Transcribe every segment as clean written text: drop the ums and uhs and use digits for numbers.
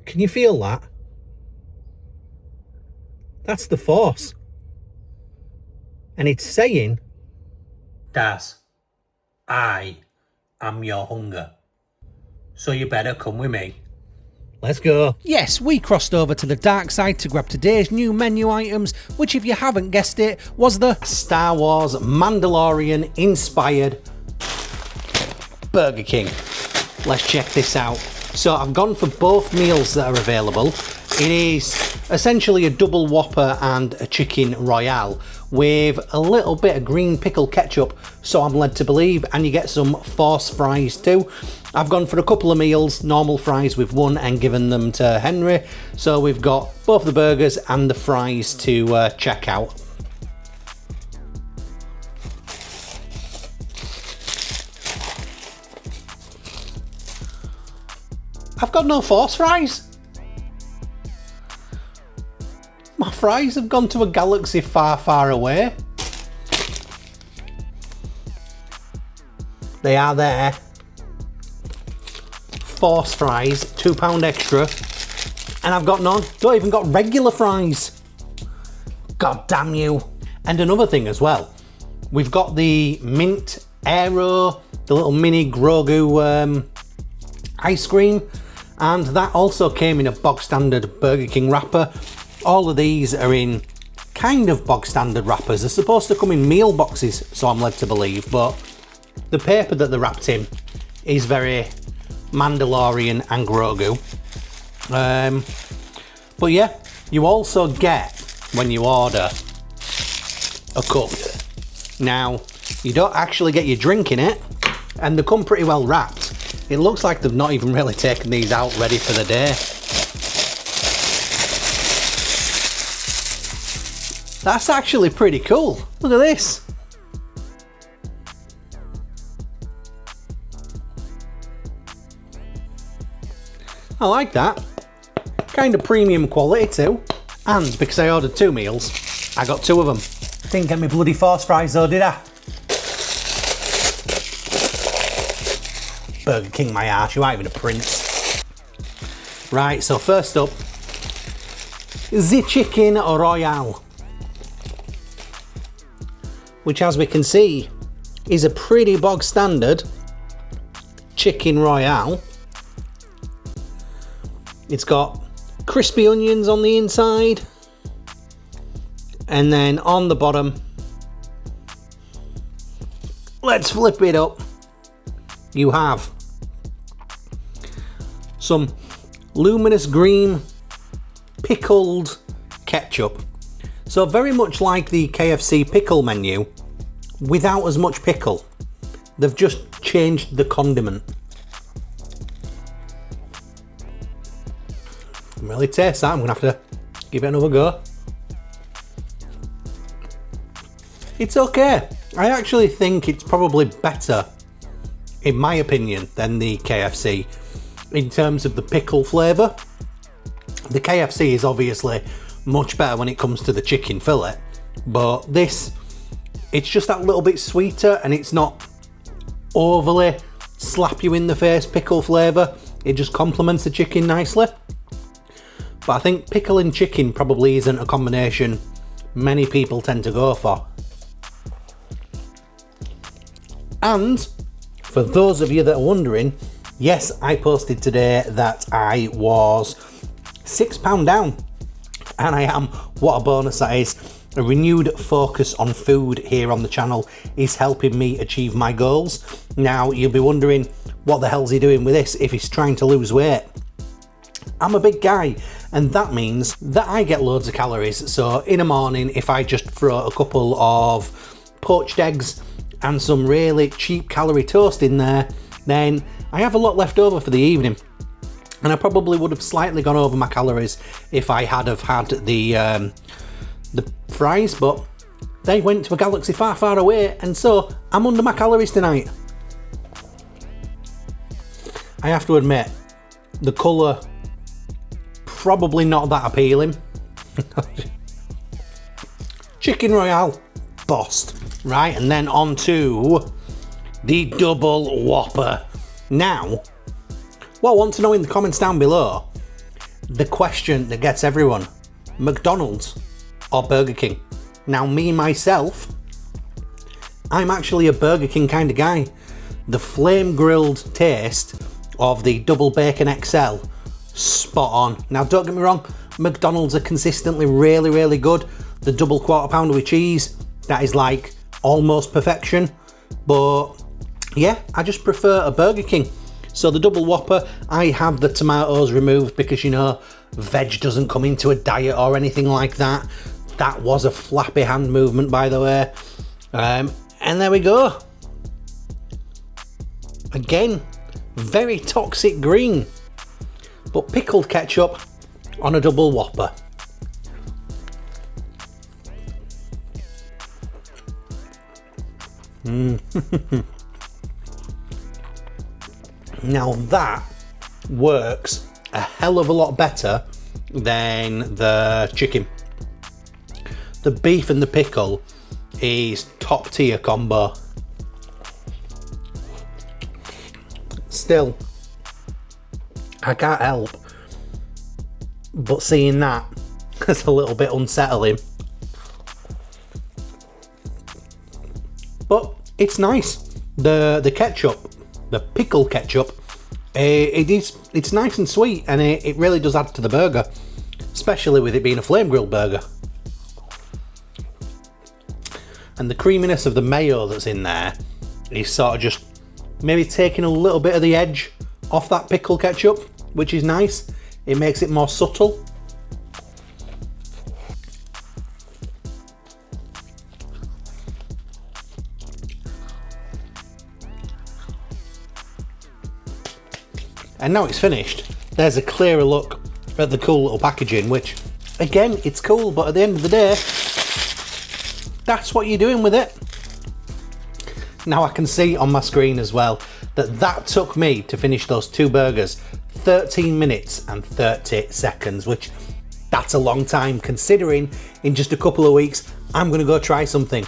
Can you feel that? That's the Force. And it's saying, Daz, I am your hunger. So you better come with me. Let's go. Yes, we crossed over to the dark side to grab today's new menu items, which, if you haven't guessed it, was the Star Wars Mandalorian inspired Burger King. Let's check this out. So I've gone for both meals that are available. It is essentially a double whopper and a chicken royale with a little bit of green pickle ketchup, so I'm led to believe, and you get some Force fries too. I've gone for a couple of meals, normal fries with one, and given them to Henry. So we've got both the burgers and the fries to check out. I've got no Force fries. My fries have gone to a galaxy far, far away. They are there. Force fries, £2 extra. And I've got none. Don't even got regular fries. God damn you. And another thing as well. We've got the mint aero, the little mini Grogu ice cream. And that also came in a bog standard Burger King wrapper. All of these are in kind of bog standard wrappers. They're supposed to come in meal boxes, so I'm led to believe, but the paper that they're wrapped in is very Mandalorian and Grogu. But yeah, you also get, when you order, a cup. Now, you don't actually get your drink in it, and they come pretty well wrapped. It looks like they've not even really taken these out ready for the day. That's actually pretty cool. Look at this. I like that. Kind of premium quality too. And because I ordered 2 meals, I got 2 of them. Didn't get me bloody Force fries though, did I? Burger King my arse, you aren't even a prince. Right, so first up, the chicken royale. Which, as we can see, is a pretty bog standard chicken royale. It's got crispy onions on the inside, and then on the bottom, let's flip it up, you have some luminous green pickled ketchup. So very much like the KFC pickle menu, without as much pickle. They've just changed the condiment. I can really taste that. I'm gonna have to give it another go. It's okay. I actually think it's probably better, in my opinion, than the KFC in terms of the pickle flavour. The KFC is obviously much better when it comes to the chicken fillet, but this, it's just that little bit sweeter, and it's not overly slap you in the face pickle flavour. It just complements the chicken nicely. But I think pickle and chicken probably isn't a combination many people tend to go for. And for those of you that are wondering, yes, I posted today that I was £6 down. And I am. What a bonus that is. A renewed focus on food here on the channel is helping me achieve my goals. Now, you'll be wondering, what the hell's he doing with this if he's trying to lose weight? I'm a big guy, and that means that I get loads of calories. So in a morning, if I just throw a couple of poached eggs and some really cheap calorie toast in there, then I have a lot left over for the evening. And I probably would have slightly gone over my calories if I had have had the fries, but they went to a galaxy far, far away, and so I'm under my calories tonight. I have to admit, the colour, probably not that appealing. Chicken royale, bossed. Right, and then on to the double whopper. Now, what I want to know in the comments down below, the question that gets everyone, McDonald's or Burger King? Now me, myself, I'm actually a Burger King kind of guy. The flame grilled taste of the double bacon XL, spot on. Now don't get me wrong, McDonald's are consistently really, really good. The double quarter pounder with cheese, that is like almost perfection. But yeah, I just prefer a Burger King. So the double whopper, I have the tomatoes removed because, you know, veg doesn't come into a diet or anything like that. That was a flappy hand movement, by the way. And there we go. Again, very toxic green, but pickled ketchup on a double whopper. Now that works a hell of a lot better than the chicken. The beef and the pickle is top tier combo. Still, I can't help but seeing that as a little bit unsettling. But it's nice. The ketchup, the pickle ketchup, it's nice and sweet, and it really does add to the burger, especially with it being a flame grilled burger. And the creaminess of the mayo that's in there is sort of just maybe taking a little bit of the edge off that pickle ketchup, which is nice. It makes it more subtle. And now it's finished, there's a clearer look at the cool little packaging, which again, it's cool, but at the end of the day, that's what you're doing with it. Now I can see on my screen as well that took me to finish those two burgers 13 minutes and 30 seconds, which that's a long time considering in just a couple of weeks I'm going to go try something.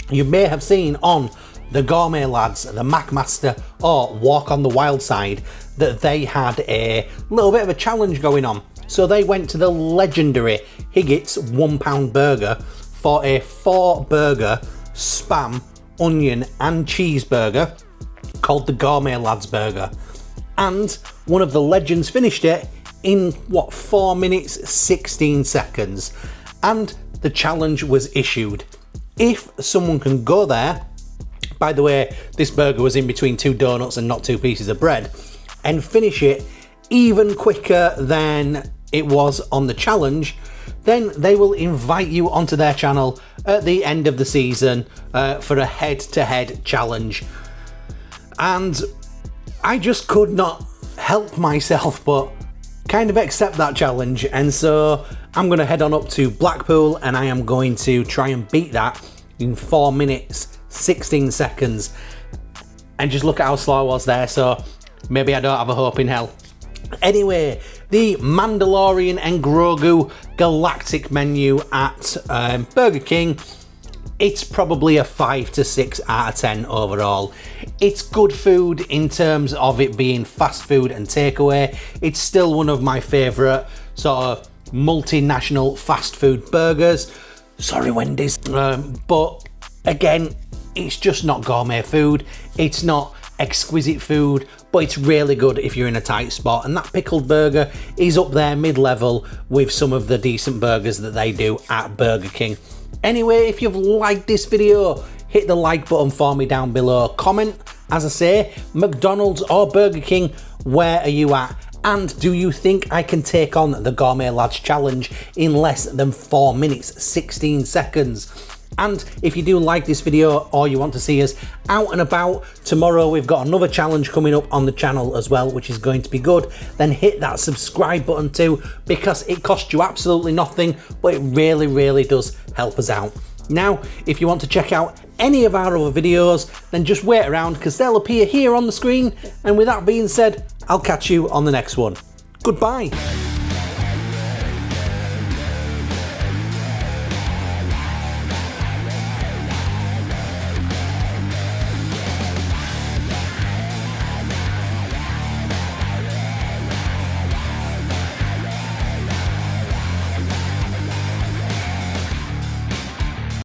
You may have seen on the Gourmet Lads, the Macmaster or Walk on the Wild Side that they had a little bit of a challenge going on. So they went to the legendary Higgitt's £1 burger for a 4-burger spam, onion and cheeseburger called the Gourmet Lads burger. And one of the legends finished it in, 4 minutes 16 seconds. And the challenge was issued. If someone can go there, by the way, this burger was in between 2 donuts and not 2 pieces of bread, and finish it even quicker than it was on the challenge, then they will invite you onto their channel at the end of the season for a head-to-head challenge. And I just could not help myself but kind of accept that challenge, and so I'm going to head on up to Blackpool and I am going to try and beat that in 4 minutes 16 seconds, and just look at how slow I was there, so maybe I don't have a hope in hell. Anyway, the Mandalorian and Grogu Galactic Menu at Burger King, it's probably a 5 to 6 out of 10 overall. It's good food in terms of it being fast food and takeaway. It's still one of my favourite sort of multinational fast food burgers. Sorry, Wendy's. But again, it's just not gourmet food. It's not exquisite food, but it's really good if you're in a tight spot, and that pickled burger is up there mid-level with some of the decent burgers that they do at Burger King. Anyway, if you've liked this video, hit the like button for me down below. Comment, as I say, McDonald's or Burger King, where are you at? And do you think I can take on the Gourmet Lads challenge in less than 4 minutes 16 seconds? And if you do like this video or you want to see us out and about, tomorrow we've got another challenge coming up on the channel as well, which is going to be good, then hit that subscribe button too, because it costs you absolutely nothing, but it really, really does help us out. Now, if you want to check out any of our other videos, then just wait around because they'll appear here on the screen. And with that being said, I'll catch you on the next one. Goodbye.